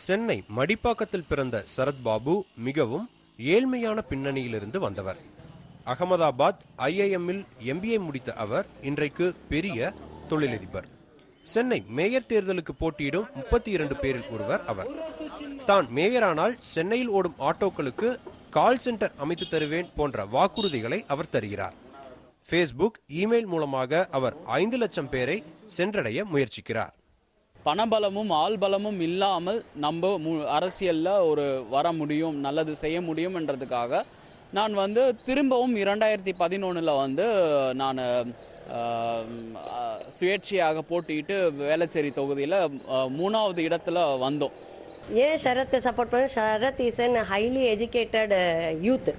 சென்னை மடிப்பாக்கத்தில் பிறந்த சரத்பாபு மிகவும் ஏழ்மையான பின்னணியிலிருந்து வந்தவர். அகமதாபாத் IIM-இல் MBA முடித்த அவர் இன்றைக்கு பெரிய தொழிலதிபர். சென்னை மேயர் தேர்தலுக்கு போட்டியிடும் 32 பேரில் ஒருவர் அவர். தான் மேயரானால் சென்னையில் ஓடும் ஆட்டோக்களுக்கு கால் சென்டர் அமைத்து தருவேன் போன்ற வாக்குறுதிகளை அவர் தருகிறார். ஃபேஸ்புக், இமெயில் மூலமாக அவர் 5 லட்சம் பேரை சென்றடைய முயற்சிக்கிறார். பணபலமும் ஆள்பலமும் இல்லாமல் நம்ம அரசியல்ல வர முடியும், நல்லது செய்ய முடியும்ன்றதுக்காக நான் திரும்பவும் 2011 நான் சுயேட்சையாக போட்டிட்டு வேளச்சேரி தொகுதியில் 3வது இடத்துல வந்தோம். ஏன் ஷரத்தை சப்போர்ட் பண்ண? Sharath is an highly educated youth.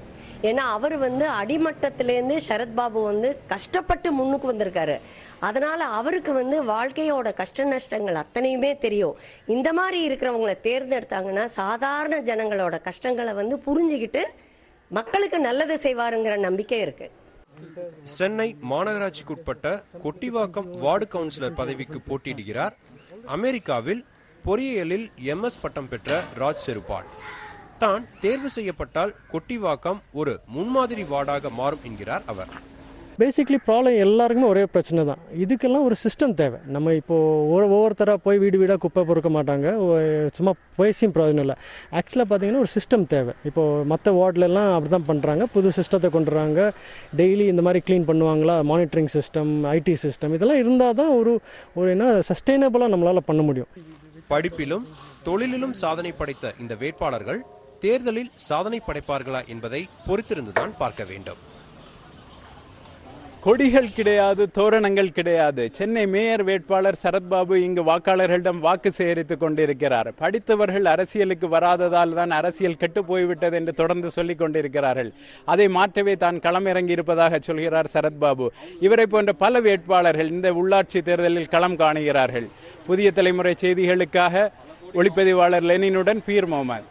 ஏன்னா அவர் அடிமட்டத்திலேருந்து சரத்பாபு கஷ்டப்பட்டு முன்னுக்கு வந்திருக்காரு. அதனால அவருக்கு வாழ்க்கையோட கஷ்ட நஷ்டங்கள் அத்தனையுமே தெரியும். இந்த மாதிரி இருக்கிறவங்களை தேர்ந்தெடுத்தாங்கன்னா சாதாரண ஜனங்களோட கஷ்டங்களை புரிஞ்சுக்கிட்டு மக்களுக்கு நல்லது செய்வாருங்கிற நம்பிக்கை இருக்கு. சென்னை மாநகராட்சிக்குட்பட்ட கொட்டிவாக்கம் வார்டு கவுன்சிலர் பதவிக்கு போட்டியிடுகிறார் அமெரிக்காவில் பொறியியலில் MS பட்டம் பெற்ற ராஜ் செருபால். தான் தேர்வு செய்யப்பட்டால் கொட்டிவாக்கம் ஒரு முன்மாதிரி வார்டாக மாறும் என்கிறார் அவர். பேசிக்லி ப்ராப்ளம் எல்லாருக்குமே ஒரே பிரச்சனை தான். இதுக்கெல்லாம் ஒரு சிஸ்டம் தேவை. நம்ம இப்போது ஒவ்வொருத்தராக போய் வீடு வீடாக குப்பை பொறுக்க மாட்டாங்க, சும்மா பேசியும் பிரயோஜனம் இல்லை. ஆக்சுவலாக பார்த்தீங்கன்னா ஒரு சிஸ்டம் தேவை. இப்போது மற்ற வார்டிலெல்லாம் அப்படி தான் பண்ணுறாங்க. புது சிஸ்டத்தை கொண்டு வராங்க. டெய்லி இந்த மாதிரி க்ளீன் பண்ணுவாங்களா, மானிட்டரிங் சிஸ்டம், IT சிஸ்டம், இதெல்லாம் இருந்தால் தான் ஒரு என்ன சஸ்டைனபிளாக நம்மளால் பண்ண முடியும். படிப்பிலும் தொழிலிலும் சாதனை படைத்த இந்த வேட்பாளர்கள் தேர்தலில் சாதனை படைப்பார்களா என்பதை பொறுத்திருந்துதான் பார்க்க வேண்டும். கொடிகள் கிடையாது, தோரணங்கள் கிடையாது. சென்னை மேயர் வேட்பாளர் சரத்பாபு இங்கு வாக்காளர்களிடம் வாக்கு சேகரித்துக் கொண்டிருக்கிறார். படித்தவர்கள் அரசியலுக்கு வராததால் தான் அரசியல் கெட்டு போய்விட்டது என்று தொடர்ந்து சொல்லிக் கொண்டிருக்கிறார்கள். அதை மாற்றவே தான் களமிறங்கி இருப்பதாக சொல்கிறார் சரத்பாபு. இவரை போன்ற பல வேட்பாளர்கள் இந்த உள்ளாட்சி தேர்தலில் களம் காணுகிறார்கள். புதிய தலைமுறை செய்திகளுக்காக ஒளிப்பதிவாளர் லெனினுடன் பீர் முகமது.